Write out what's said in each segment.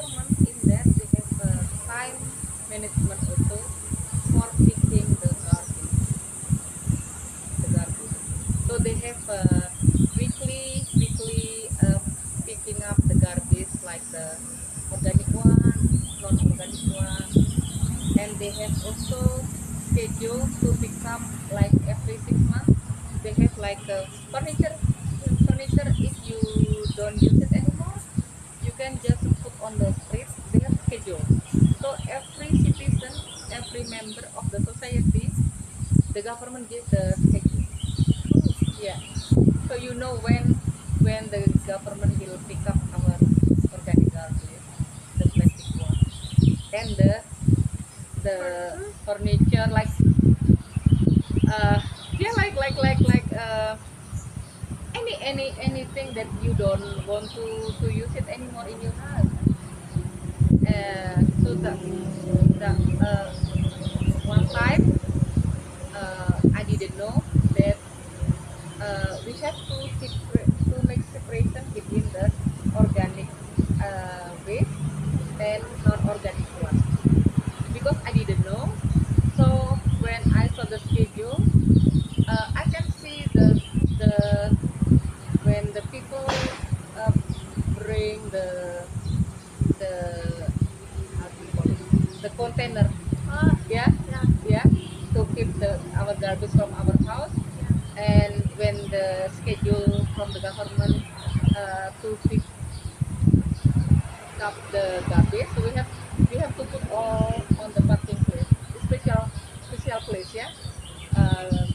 government in that they have time management also for picking the garbage. So they have weekly picking up the garbage like the organic one, non-organic one, and they have also schedule to pick up like every 6 months. They have like furniture. If you don't use it anymore, you can just put on the street. They have schedule. So every citizen, every member of the society, the government gives the schedule. Yeah. So you know when the government will pick up our organic garbage, the plastic one, and the furniture like uh yeah anything that you don't want to use it anymore in your house. So the one time I didn't know that we have to make separation between the organic waste and non-organic one because I didn't know. So when I saw the schedule, I can see the when the people uh, bring the how do you call it, the container, yeah, yeah, to keep the our garbage from our house. And when the schedule from the government to pick up the garbage, so we have to put all on the parking place, special place, yeah,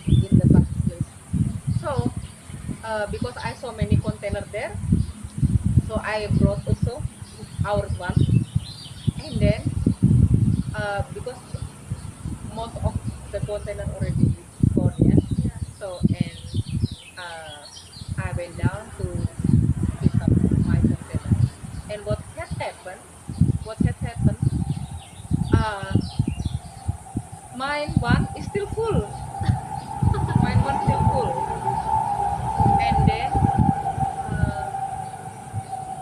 in the parking place. So because I saw many container there, so I brought also ours one, and then because most of the container already gone, yeah. So and uh, I went down to pick up my container, and what had happened, uh, mine one is still full, mine one still full, and then uh,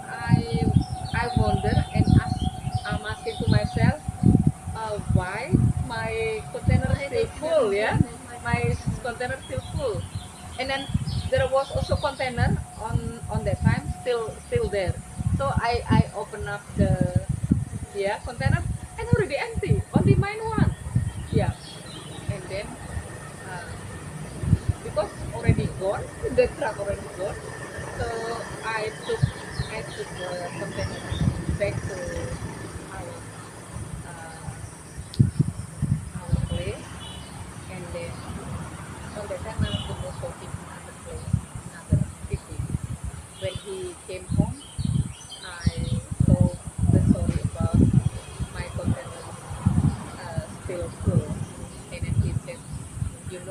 I I wonder and I'm asking to myself, why my container still full, yeah, my container still full, and then there was also container on that time still there. So I open up the, yeah, container, and already empty, only mine one, yeah. And then uh, because already gone, the truck already gone, so I took the container back to our uh, our place. And then on that time my husband was working in another place, another city. When he came home, I told the story about my container still full. And then he said, in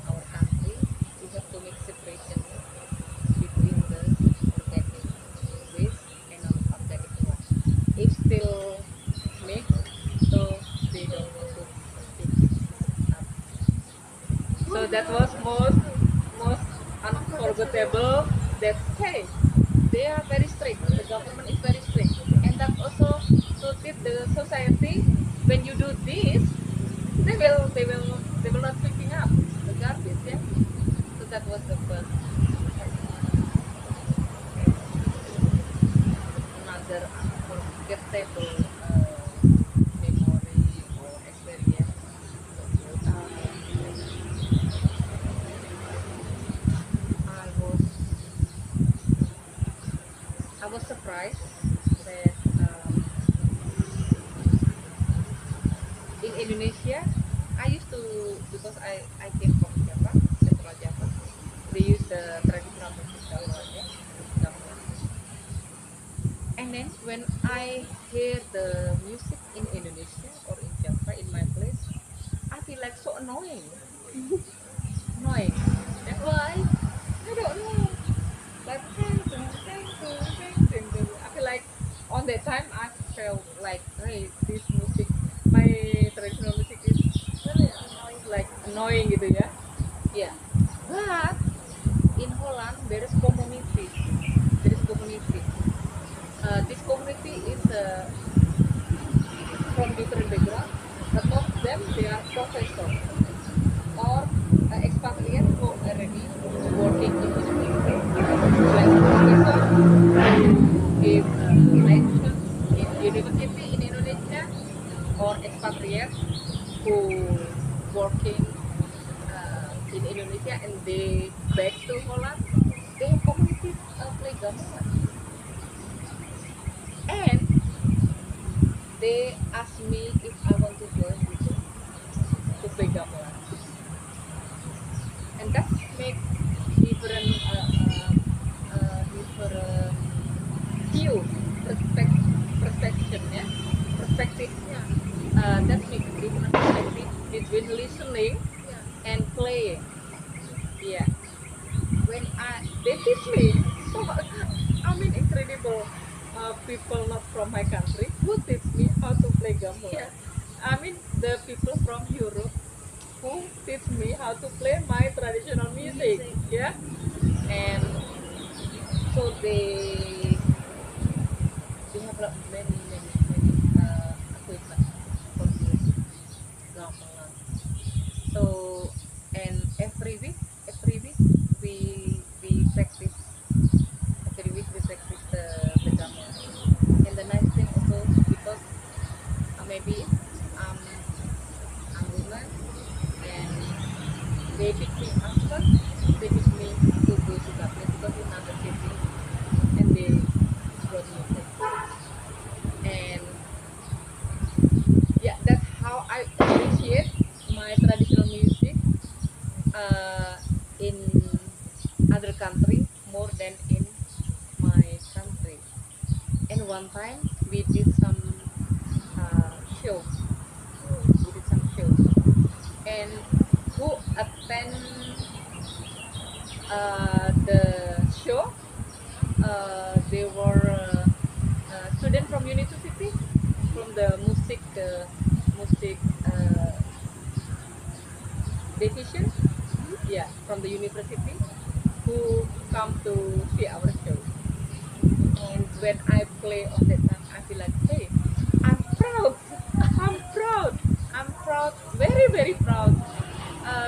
our country, we have to make separation between the organic waste and non-organic one. If still mixed, so they don't want to pick up. So that was most unforgettable. That, hey, they are very strict. The government is very strict, and that also to teach the society. When you do this, they will not picking up the garbage. Yeah. So that was the first and another unforgettable memory or experience. Uh, I was I was surprised that in Indonesia, I used to, because I came from Java, Central Java. They use the traditional music gamelan. And then when I hear the music in Indonesia or in Java in my place, I feel like so annoying, annoying. Yeah. Why? I don't know. Like I feel like on that time I felt like, hey, this music, my traditional music is like annoying gitu ya. Yeah. But in Holland there is community. This community from different background. But most of them they are professors or expatriates who already working in university, like professor in lecture in university in Indonesia, or expatriates who working in Indonesia and they back to Holland. They have community play gamelan, and they ask me if I want to join with them to play gamelan, and that make different different view perspectivenya perspektifnya, that make different perspective between listening and playing. Yeah, when they teach me, so I mean incredible people not from my country who teach me how to play gamelan. I mean the people from Europe who teach me how to play my traditional music. Yeah, and so they have many equipment for music gamelan. So and every week we practice. Every week we practice the gamelan. And the nice thing also because maybe um I'm woman and they pick me after they pick me to go to Gamelan because in another city and they brought me there. And yeah, that's how I appreciate my traditional music uh, in other country more than in my country. And one time we did some show. We did some show. And who attend the show? They were student from university, from the music division. Yeah, from the university who come to see our show. And when I play on that time, I feel like, hey, I'm proud. I'm proud. I'm proud. Very, very proud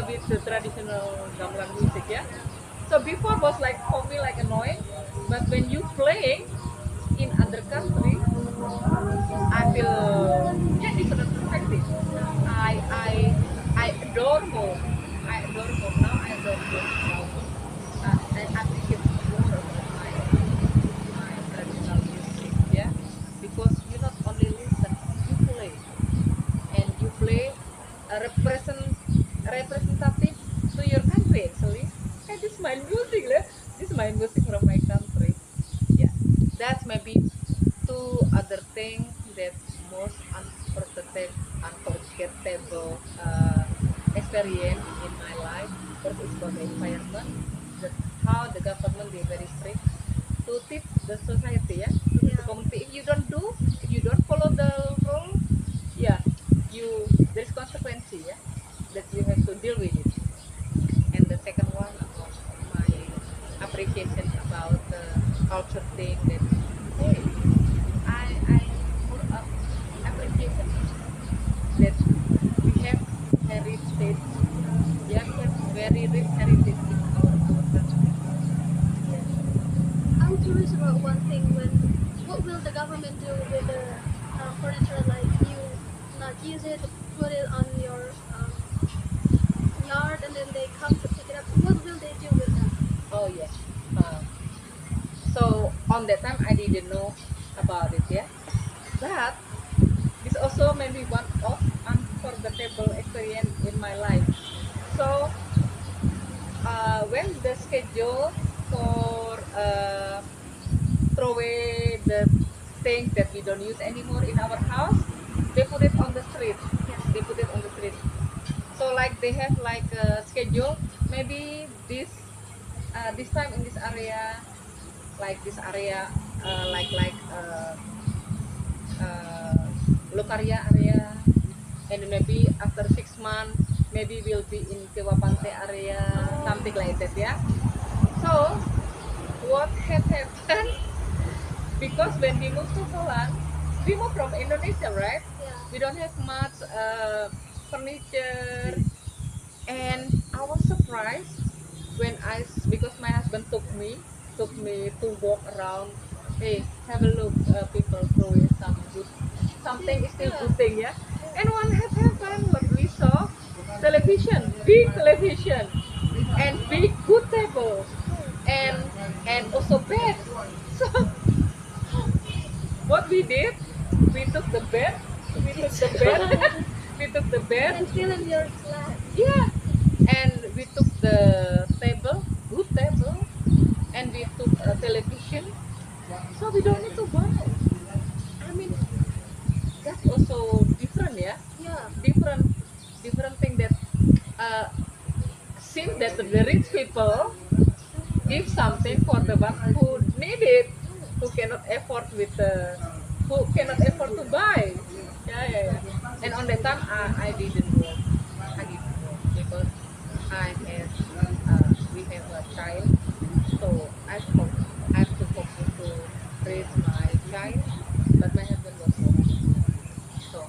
with the traditional gamelan music. Yeah. So before was like for me like annoying, but when you playing in other country, I feel yeah different perspective. I adore more. I adore more now. I adore more. I appreciate more about my traditional music, yeah, because you not only listen, you play, and you play a representative to your country actually. And this is my music, lah. This is my music from my country. Yeah, that's maybe two other things that most unforgettable experience in my life. First is about the environment, that how the government they very strict to teach the society, yeah, to teach the community. If you don't follow the rule, yeah, there's consequence, yeah, that you have to deal with it. And the second one about my appreciation about the culture thing, that hey, I put up appreciation that we have heritage, yeah, we have very rich heritage in our country. Yeah. I'm curious about one thing. What will the government do with the furniture? Like you not use it, put it on your yard, and then they come to pick it up. What will they do with that? Oh yes. So on that time I didn't know about it, yeah. But this also maybe one of unforgettable experience in my life. So when the schedule for throw away the things that we don't use anymore in our house, they put it on the street. They put it on the street. So like they have like a schedule. Maybe this time in this area, like this area, Lokaria area, and maybe after 6 months, maybe we'll be in Kewapante area, something like that, yeah. So what had happened? Because when we moved to Holland, we moved from Indonesia, right? Yeah. We don't have much furniture, and I was surprised when because my husband took me to walk around. Hey, have a look, people throwing some good, something is still Yeah. good thing, yeah. Yeah. And what had happened? What we saw, television, big television, and big good tables, and also bed. So what we did, we took the bed, we took the bed, we took the bed, And still in your flat. yeah, and we took the table, good table, and we took a television, so we don't need to buy. I mean, that's also different, yeah, Yeah. different, different thing that uh, seems that the rich people give something for the one who need it, who cannot afford who cannot afford to buy. Yeah, yeah, yeah. And on that time, I didn't work. I didn't work because we have a child, so I have to focus to raise my child, but my husband was working. So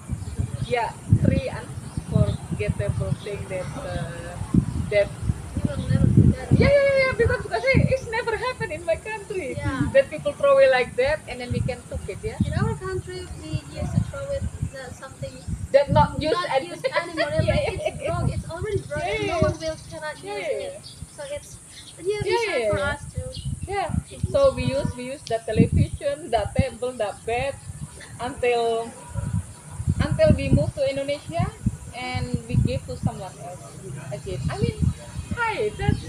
yeah, three unforgettable thing that You will never forget yeah, about yeah, yeah, it. yeah, because it's never happened in my country Yeah. that people throw away like that and then we can cook it, yeah. In our country, we used to throw it something That not used not and used anymore. yeah, Like yeah, it's broke. It's already broke, yeah, and no yeah, one will cannot yeah, use yeah, it. So it's yeah, sad yeah, for yeah, us too. yeah. So we use the television, the table, the bed until we moved to Indonesia and we gave to someone else again. I mean, hi, that's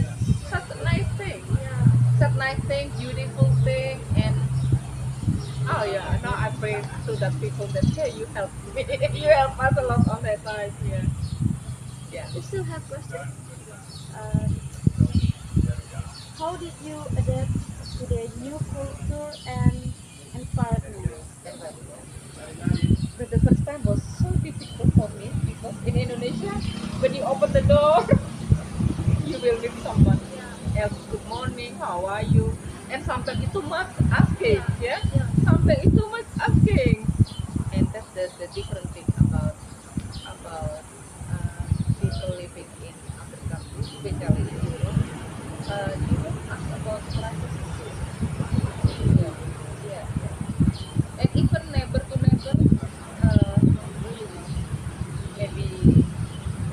such a nice thing. Yeah. Such nice thing, beautiful thing, and oh yeah, now I pray to that people that yeah, you help me, you help us a lot on that time. Yeah, yeah. We still have questions. Um, how did you adapt to the new culture and environment? The first time was so difficult for me because in Indonesia, when you open the door, you will meet someone Yeah. else. Good morning, how are you? And sometimes it's too much asking, Yeah. yeah. Yeah. Sometimes it's too much asking, and that's the different thing about people living in other countries, especially in Europe. You don't ask about privacy. Yeah, yeah, yeah. And even neighbor to neighbor, really maybe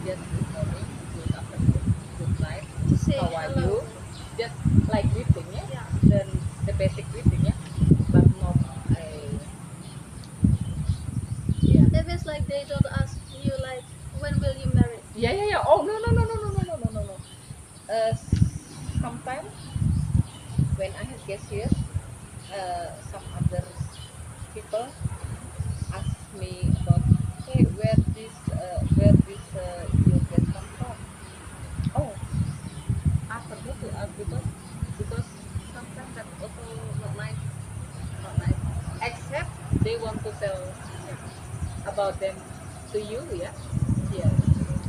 just good morning, good afternoon, good night, To say how are hello. you? Just like greeting, yeah. Yeah. Then the basic greeting, yeah. But not a yeah. If it's like they don't ask you like when will you marry? Yeah, yeah, yeah. Oh no, no, no, no, no, no, no, no, no, no. Uh, Sometimes when I have guests here, some other people ask me about, hey, where this your guest come from? Oh, I forget to ask because sometimes that's also not nice, not nice. Except they want to tell about them to you, yeah, yeah.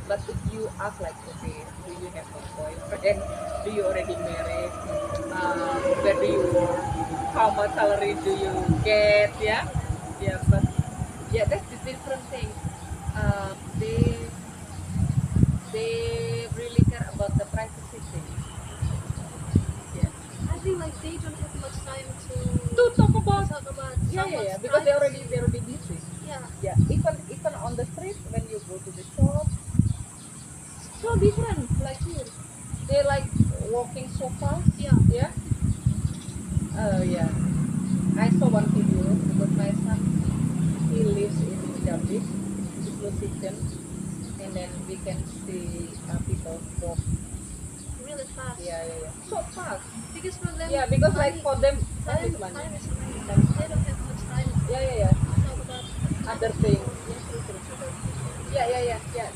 But if you ask like, okay, do you have a boyfriend? Do you already married? Where do you work? How much salary do you get? Yeah, yeah. But yeah, that's the different thing. They really care about the privacy thing. Yeah. I think like they don't have much time To talk to about talk about yeah, yeah, someone's yeah. Because privacy. they're already busy. Yeah. Yeah. Even on the street when you go to the shop, so different like here. They like walking so fast. Yeah. Yeah. Yeah. I saw one video because my son he lives in Mozambique, he's musician, and then we can see people walk. Really fast. Yeah, yeah, yeah. So fast. Because for them, Yeah, because like for them, time time, is money. time is money. Time is They money. don't have much time to Yeah, yeah, yeah. talk about Other other things. people. Yeah, true, true, true. Yeah, yeah, yeah, yeah.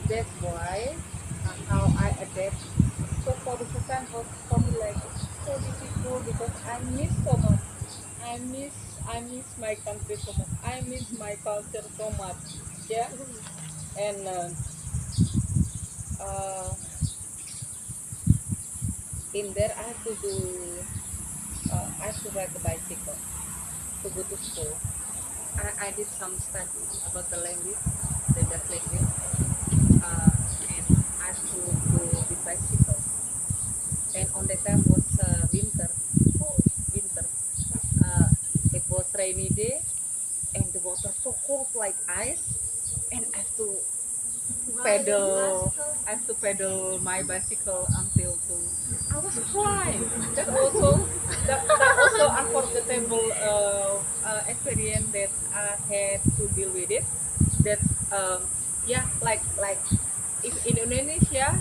That's why how I adapt. So for the first time was for me like so difficult because I miss so much. I miss my country so much. I miss my culture so much. Yeah, and uh, in there I have to do I have to ride the bicycle. to go to school, I did some study about the language, the Dutch language, and I have to go with bicycle. And on that time was winter, winter. Uh, it was rainy day, and the water so cold like ice, and Ride on pedal bicycle. I have to pedal my bicycle until to I was crying. That also unforgettable experience that I had to deal with it. That yeah, like if in Indonesia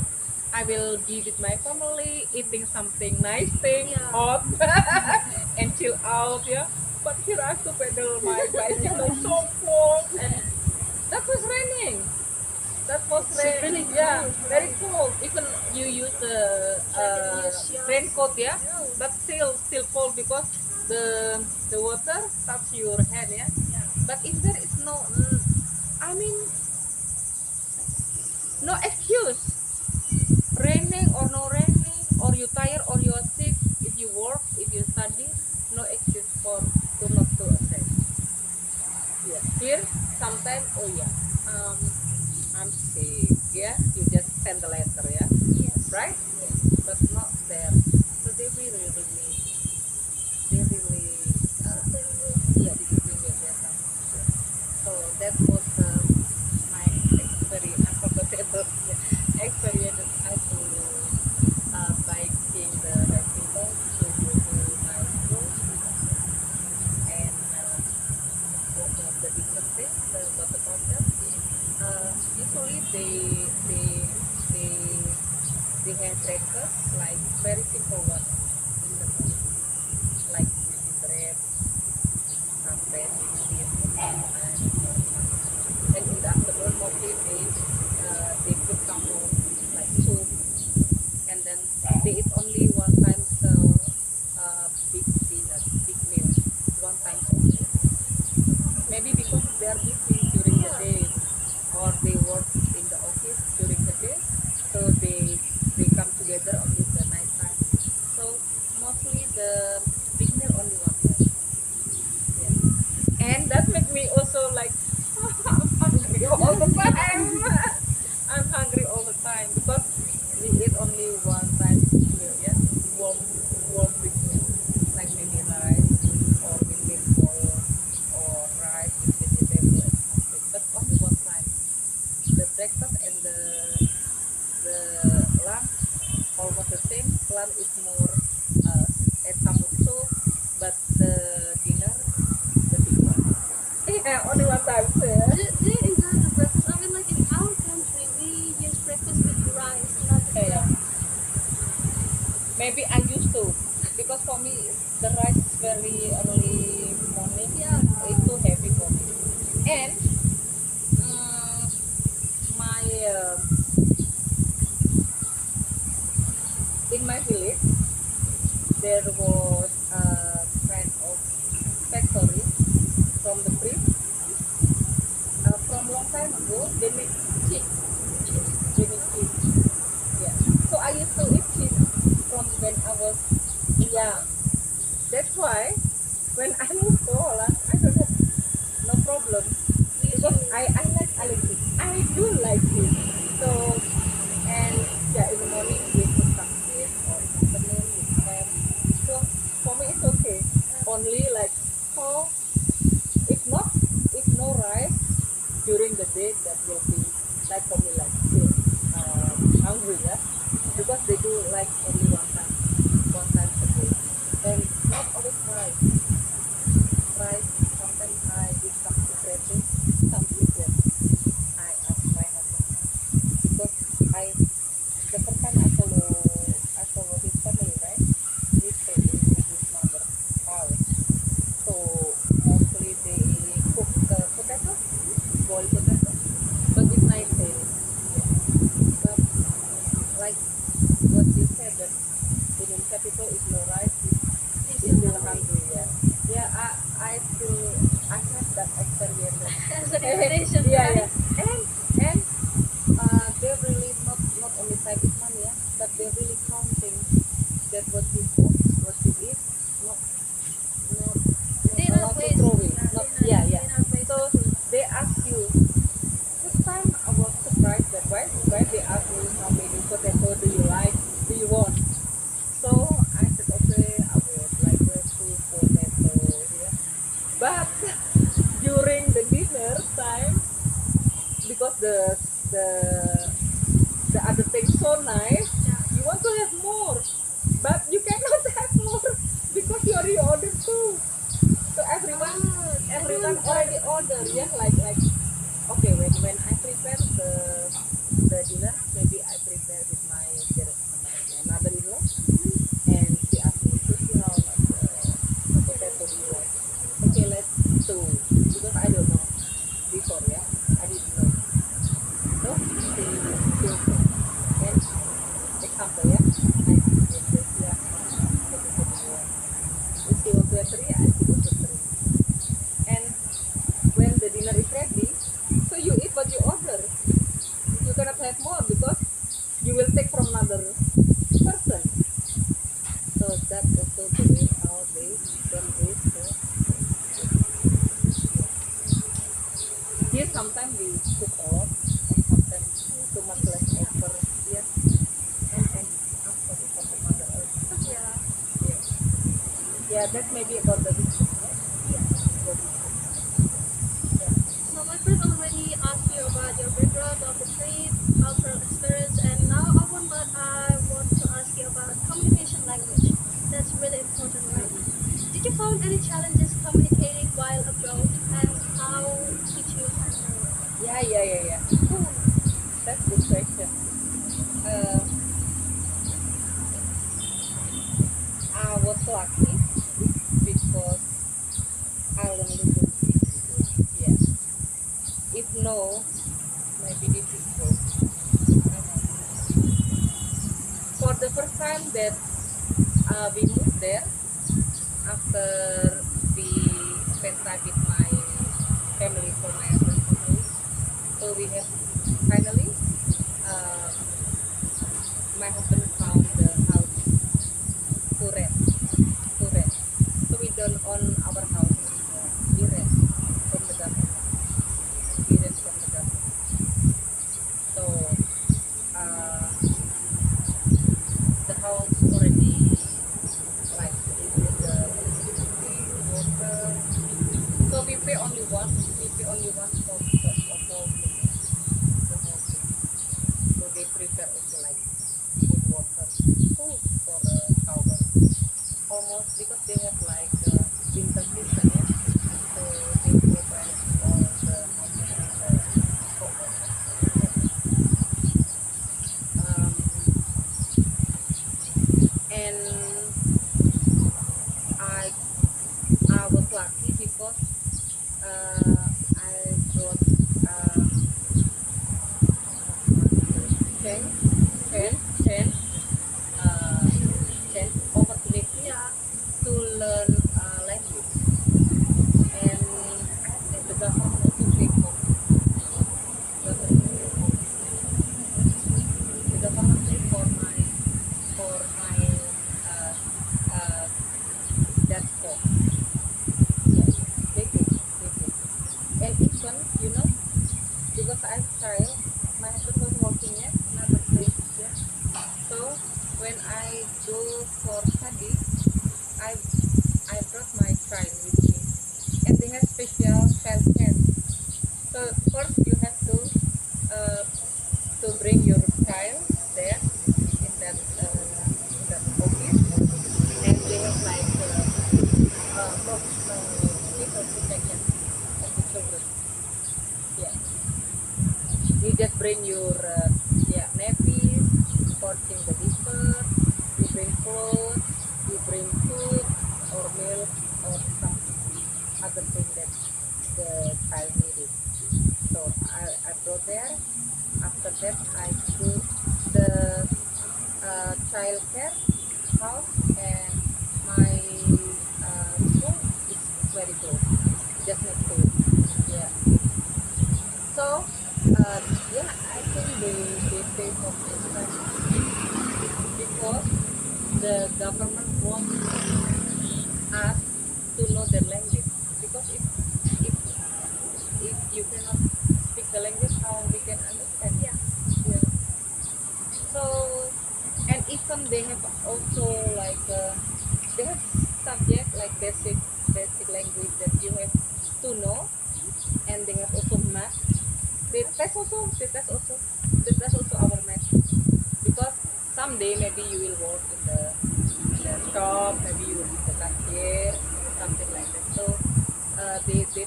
I will be with my family eating something nice thing Yeah. hot and chill out, yeah. But here I have to pedal my bicycle so cold, and that was raining. That was It's really yeah, cold, very right? cold. Even you use the Jacket use your raincoat, yeah, yeah. but still cold because the water touch your hand, yeah. Yeah. But if there is no, I mean, no excuse, raining or no raining, or you tired or you are sick, if you work, if you study, no excuse for to not to attend. Yeah, here sometimes, oh yeah, I'm sick, yeah, you just send the letter, yeah, Yes. right? Yeah. But not there. So they really, Discipline yeah, discipline with their time. So that was my experience, unforgettable experience that I to biking the bicycle to go to my school, and what was the biggest thing about the problem? Usually they they have breakfast like very simple one in the morning, like maybe bread, some bread with cheese, and in the afternoon mostly they put some more like soup, and then they eat only one time, so big dinner, big meal, one time only. Maybe because they are busy during the Yeah. day, or they work in the office during the day, so they come together only the night time. So mostly the big meal only one time. Yeah. And that make me also like I'm hungry all the time. I'm hungry all the time because we eat only one time meal, yeah, warm warm big meal, like maybe rice or with meatball or rice with vegetable and something, but only one time. The breakfast and the lunch almost the same. Lunch is more add some soup, but the dinner the big one. Yeah, only one time. Yeah. Do you enjoy the breakfast? I mean, like in our country, we use breakfast with rice, not with Yeah. bread. Maybe I used to, because for me the rice is very early morning. Yeah. It's too heavy for me. And my in my village there was a kind of factory from the priest. From long time ago, they make cheese. They make cheese. Yeah. So I used to eat cheese from when I was young. That's why when I moved to Holland, I don't have no problem Me because too. I like cheese. I do like cheese. So, and yeah, in the morning we put some cheese, or in the afternoon with ham. So for me it's okay. Only like, oh, if not, if no rice during the day, that will be like for me like still hungry, yeah, because they do like only one time a day, and not always rice. Sometimes I eat some separate things, some chicken. I ask my husband because I the first time I follow his family, right? We stay in his mother's house. So mostly they cook potato, boiled potato, but it's nice taste. Yeah. But the the other thing so nice, Yeah. you want to have more, but you cannot have more because you already ordered two. So everyone Everyone got already order, yeah, like okay, when I prepare the dinner, maybe I prepare with my mother-in-law, and she asked me, "Sushi, how much potato do you like?" Okay, let's two, because I don't know before, yeah, I didn't know. So she okay, and example, yeah, I asked her, "Sushi, how much potato do you want?" If she want to have three, I give also three. And when the dinner is ready, so you eat what you order. You cannot have more because you will take from another person. So that also the way how they don't waste the food. Yeah. Here sometimes we cook a lot, and sometimes too much leftover. Yeah, and ask for the mother also. Yeah. Yeah, yeah. That maybe about the wisdom, yeah. Yeah. The wisdom. Yeah. So my friend already asked you about your background of the trip, cultural experience, and now I want to ask you about communication language. That's really important, right? Did you find any challenges communicating while abroad, and how did you handle it? Yeah. Oh, that's good question. Uh, I was lucky because I learned little English. Yeah. If no, maybe difficult. I know. For the first time that we moved there, after we spent time with my family, for my husband family, so we have finally, um, my husband found the house to rent, to rent. So we don't own our house anymore. We rent from the government. We rent from the government. So uh, the house already, like, include the electricity, water. So we pay only one. We pay only one for the whole thing, the whole thing. So they prepare also like food, water, food for shower. Almost because they have like winter season, yeah. So they provide all the houses with hot water. Yeah. And I I was lucky because I got uh, chance chance chance uh, chance opportunity Yeah. to learn language, and I think the government also pay for me. Government pay for me. The government pay for my uh, uh, that course. Yeah, they pay. And even because I have child, my husband was working, yeah, another place, yeah. So when I go for study, I I brought my child with me, and they have special child care. So first you have uh, to bring your child there in that office, and they have like professional people to take care of the children. Yeah, you just bring your yeah, nappies for change the diaper. You bring clothes, you bring food or milk or some other thing that the child needed. So I brought there. After that, I go the child care house, and my school is very close, just next to it. Yeah. So yeah, I think they pay for my study because the government wants us to know the language, because if if you cannot speak the language, how we can understand? Yeah. Yeah. So, and even they have also like they have subject like basic language that you have to know, and they have also math. They test also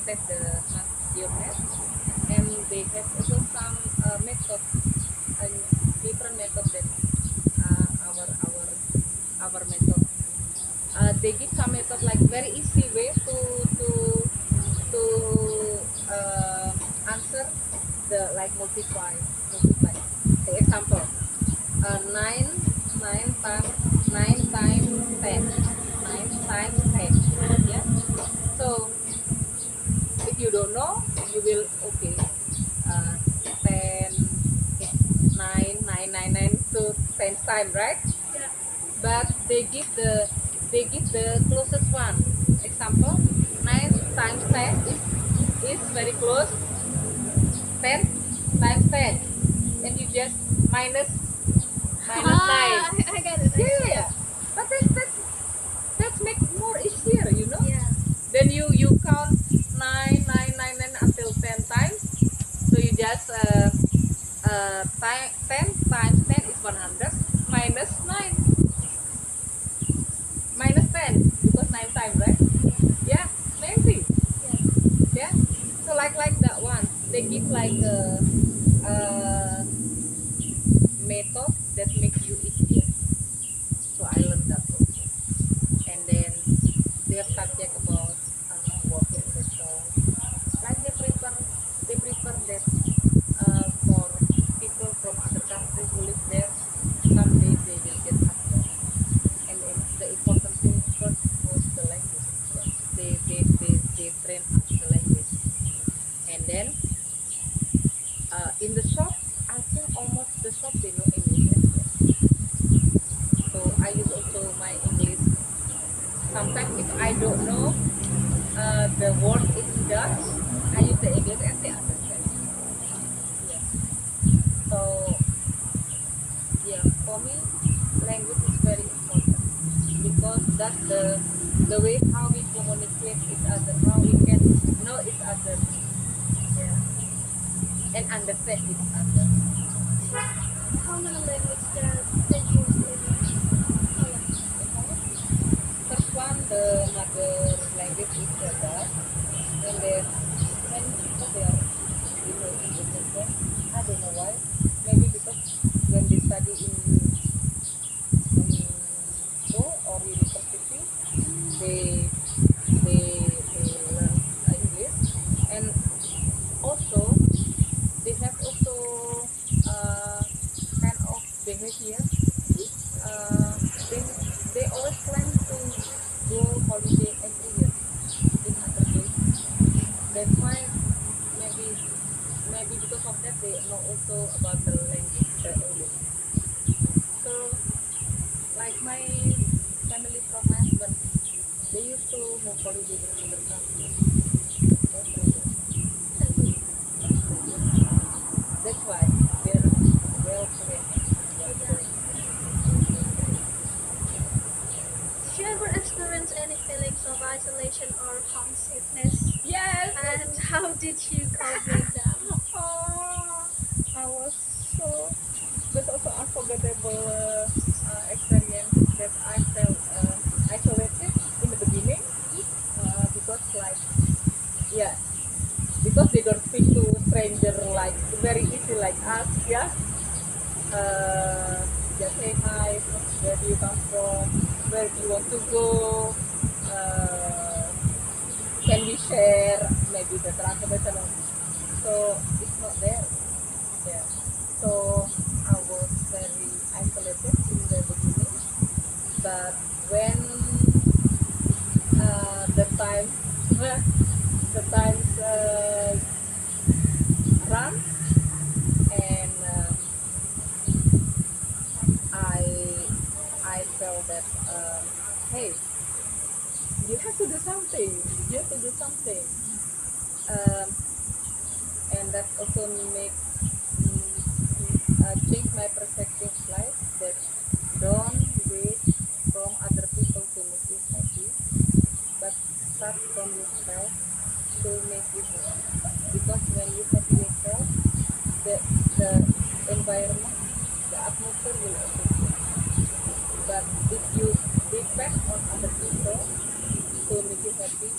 test your math, and they have also some method and different method than our method. They give some method like very easy way to uh, answer the like multiply. For example, 9 times 10, 9 times 10. Yeah. So if you don't know, you will okay. 10 is 9 to 10 time, right? Yeah. But they give the closest one. Example, 9 times 10 is very close. 10 times 10, and you just minus 9. I get it. I Yeah, get yeah, it. yeah. But that's make more easier, you know. Yeah. Then you count 9 until 10 times. So you just 10 times 10 is 100, minus 9 minus 10 because 9 times, right? Yeah, 90. Yeah. Yeah. So like that one, they give like a method that make you easier. So I learned that also. And then their subject about working vessel, like they prefer that for people from other country who live there, someday they will get success. And the important thing first was the language. They train us the language. And then in the shop, I think almost the shop they know English as well. So I use also my English. Sometimes if I don't know the word in Dutch, I use the English and they understand. Yeah. So yeah, for me, language is very important because that's the way how we communicate each other, how we can know each other, yeah, and understand each other. How many languages that you use in Holland? In Holland, first one, the mother language is the Dutch, and then many people they are they know English as well. I don't know why. Maybe because when they study in school or university, they they learn English, and also they have also uh, kind of behavior. Uh, they they always plan to go holiday every year in other places. That's why maybe maybe because of that they know also about the language, the English. So like my family from my husband, they used to move holiday in another country every year. That's why they're well fluent, well Yeah. fluent. Did you ever experience any feelings of isolation or homesickness? Yes. And how did you cope with them? Oh, I was so. That's also unforgettable experience that I felt isolated in the beginning because like yeah because they don't speak to stranger like very easy like us, yeah. Just say hi, where do you come from, where do you want to go, uh, can we share maybe the transportation, so it's not there. Yeah. So I was very isolated in the beginning, but when the time the times run, and I I felt that hey, you have to do something. You have to do something, um, and that also make change my perspective life, that don't wait from other people to make you happy, but start from yourself to make you happy. Because when you happy yourself, the the environment, the atmosphere will also change. But if you depend on other people to make you happy,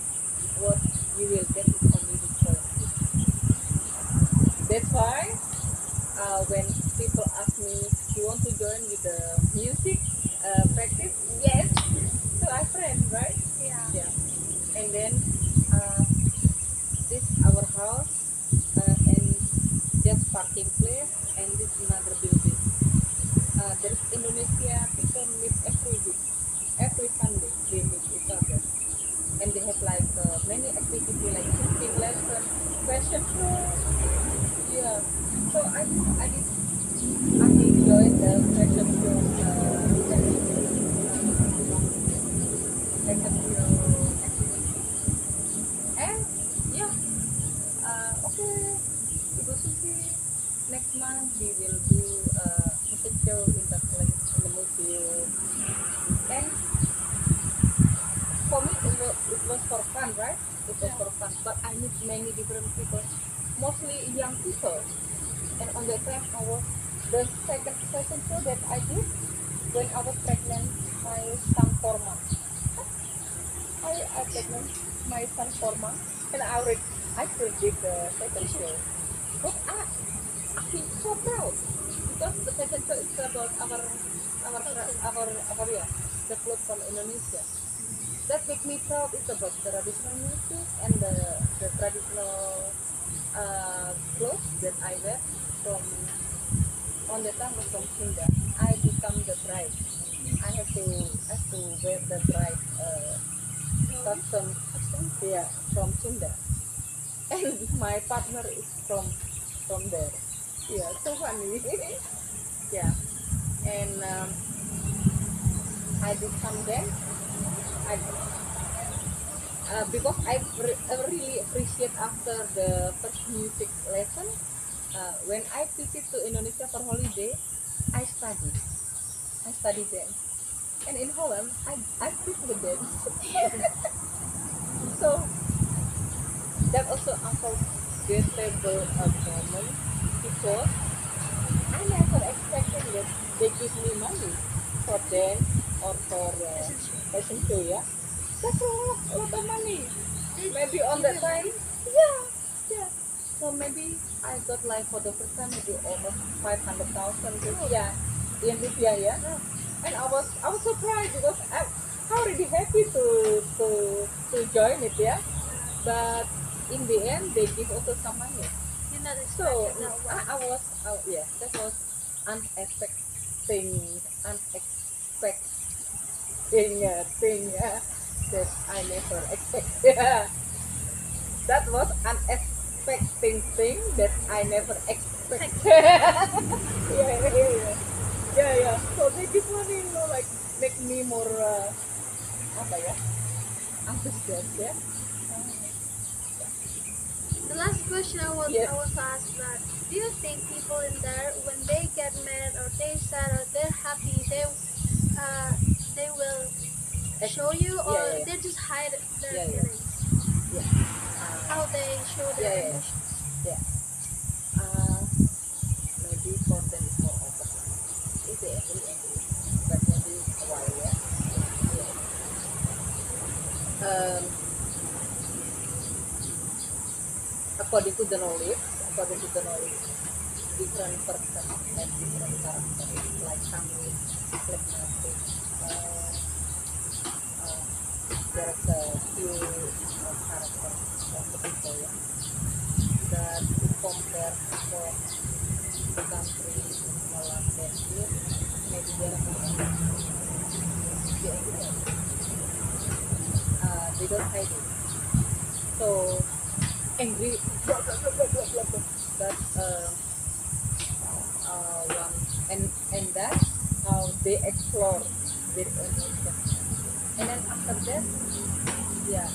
what you will get it only with volunteer. That's why when people ask me, you want to join with the music practice? Yes. So I friend, right? Yeah. Yeah. And then uh, this our house and just parking place and this another building. There's Indonesia people meet every week, every Sunday they meet each other, and they have like many activity like cooking lesson, fashion show. Yeah. So I did join the fashion show fashion show activity, and yeah, okay, Ibu Susi, next month we will do fashion show in the place in the museum. And for me, it was for fun, right? It was Yeah. for fun, but I meet many different people, mostly young people. And on that time, I was the second fashion show that I did when I was pregnant my son 4 months. I pregnant my son 4 months, and I still did the second show. But I feel so proud because the fashion show is about our yeah, the clothes from Indonesia. That make me proud. It's about traditional music and the traditional clothes that I wear from on the time was from Sunda. I become the bride. I have to wear the bride custom, yeah, from Sunda, and my partner is from there. Yeah, so funny. Yeah, and I did some dance. I because I really appreciate after the first music lesson. When I visit to Indonesia for holiday, I study. I study dance. And in Holland, I quit the dance. So that also unforgettable moment because I never expected that they give me money for dance or for fashion show. Yeah, that's a lot of money. Did Maybe you on give that them time, money? yeah, yeah. So maybe I got like for the first time maybe almost 500,000 rupiah in rupiah, yeah. And I was surprised because I already happy to join it, yeah. But in the end, they give also some money. You not So expected that I one. was yeah, that was unexpecting thing that I never expected. That was unexpecting thing that I never expect. Yeah, yeah, yeah, yeah, yeah. So they give money, like make me more apa ya, antusias ya. The last question Yes. I want to ask that, do you think people in there when they get mad or they sad or they're happy uh they will Ex- show you, yeah, or yeah, they just hide their yeah, yeah, feelings? yeah, How they show yeah, their yeah, yeah, emotions? yeah. Uh, Maybe for them it's more open. If they angry, angry, but maybe a while, yeah. Yeah. According to the knowledge, according to the knowledge, different person have different character. Like some is phlegmatic. Uh, uh, there's a few character of the people, yeah. That if compared from the country in Holland and here, maybe they are more angry. They angry more. They don't hide it. So angry, blah blah blah blah blah blah. Blah. But one and that's how they explore their emotion. And then after that, yeah,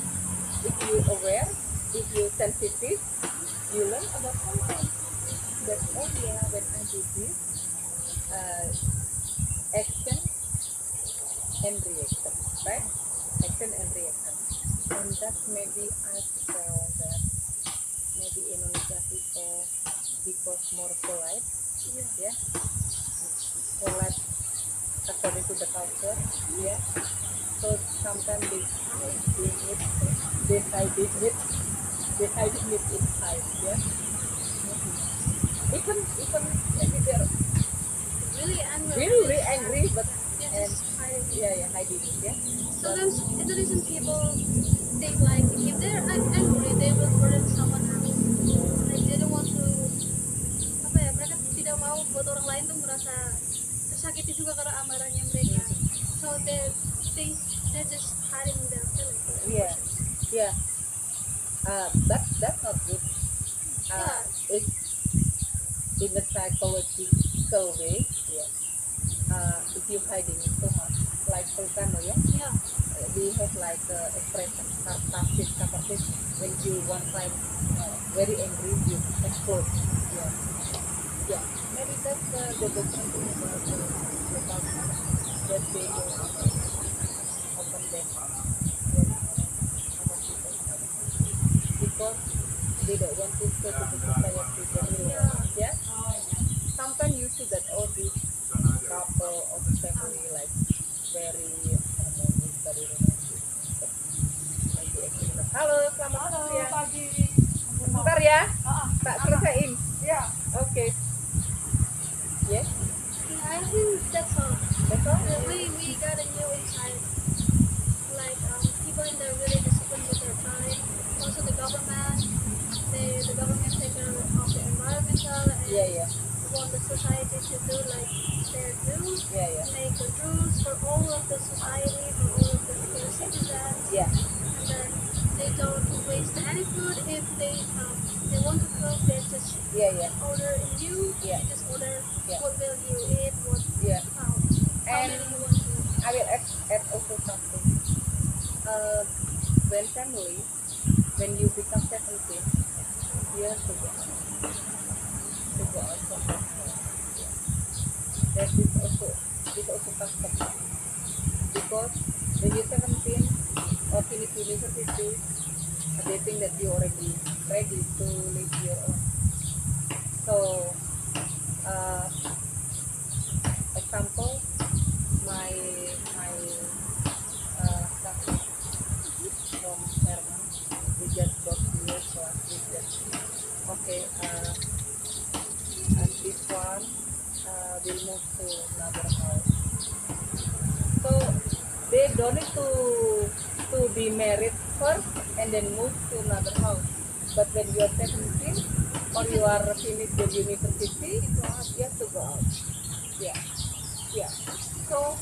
if you aware, if you sensitive, you learn about something. That oh yeah, when I do this, uh, action and reaction, right? Action and reaction. And that maybe I felt that maybe Indonesia people because more polite, Yeah. yeah, polite according to the culture, yeah. So sometimes they hide it inside, yeah. Even maybe they're Really angry. really angry, but They're and just hiding it. yeah, hiding it, yeah. Sometimes Indonesian people think like if they're angry, they will burden someone else. Like they don't want to apa ya, mereka tidak mau buat orang lain tuh merasa tersakiti juga karena amarahnya mereka. So they just hiding their feelings, their Yeah, emotions. yeah. That's not good. Yeah. It's in a psychological way, yeah. If you hiding it so much, like volcano, yeah. Yeah. We have like expression catharsis when you one time very angry, you explode. Yeah, yeah. Maybe that's the different thing about the culture that they don't open them when other people because they don't want to show to the society the real one. Yeah. Sometimes you see that all these couple or family like very harmonious, very romantic. But maybe extra. Halo, selamat siang. pagi. Bentar ya, tak selesaiin. Ya. Oke. Yes, Yeah, I think that's all. that's all. We got a new insight. Like people in there really disciplined with their time. Also the government, the government take care of the environmental and Yeah. want the society to do like their due, Yeah. make the rules for all of the society, for all of the citizens, Yeah. and then they don't waste any food. If they want to cook, they just Yeah. order in you. Yeah. You just order Yeah. what will you eat, what Yeah. how And many you want to. I will add also something. When family, when you become 17, you have to go out. To go out from that house. That is also custom. Because when you're 17 or finish university, they think that you already ready to live your own. So, example, my cousin from Herman, we just got here, so we just okay. And this one will move to another house. So they don't need to be married first and then move to another house. But when you are 17 or you are finished your university, you have to go out. Yeah. So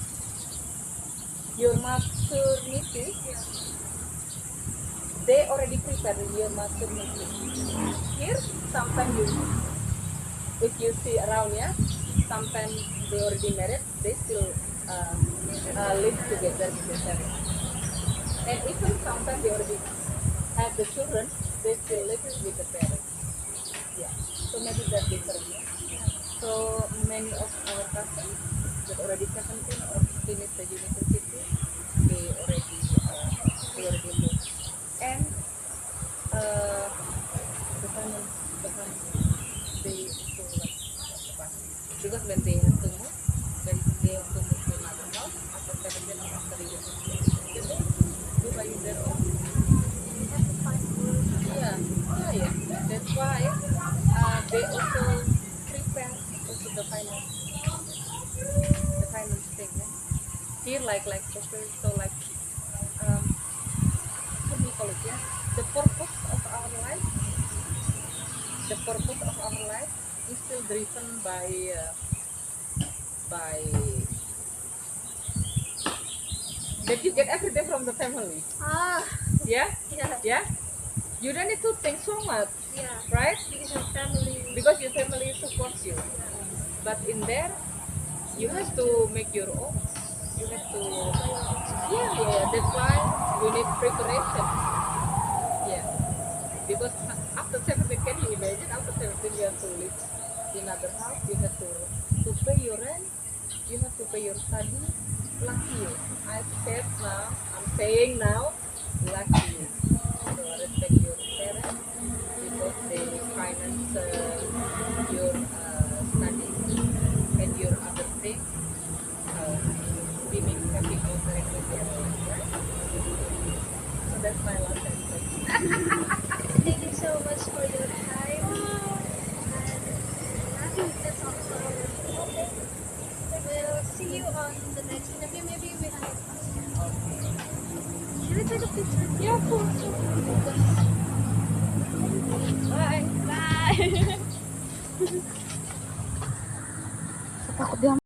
your maternity, they already prepared your maternity. Here, sometimes if you see around, yeah, sometimes they already married, they still live together with their parents. And even sometimes they already have the children, they still live with the parents. Yeah. So maybe that's different. Yeah? So many of our cousins that already 17 or finished the university, they already moved. And the family, they also like because when they have to move, to another house after 17 or after the university, then they do by their own. You have to find work. Yeah. That's why they also prepare also the finance thing. Yeah? Here, like so like what do you call it? Yeah, the purpose of our life, is still driven by that you get everything from the family. Yeah. Yeah. You don't need to think so much, Yeah. right? Because your family. Because your family supports you. But in there, you have to make your own. You have to. Yeah. That's why you need preparation. Yeah. Because after 17, can you imagine? After 17, you have to live in another house. You have to pay your rent. You have to pay your study. Lucky you. I'm saying now, lucky you. So respect your parents because they finance your study and your other things. Be make navigating Indonesia. So that's my last answer. Thank you so much for your time. And I think that's all for our topic. We'll see you on the next interview. Maybe we have a question. Can I take a picture? Yeah, of course. Bye. Bye.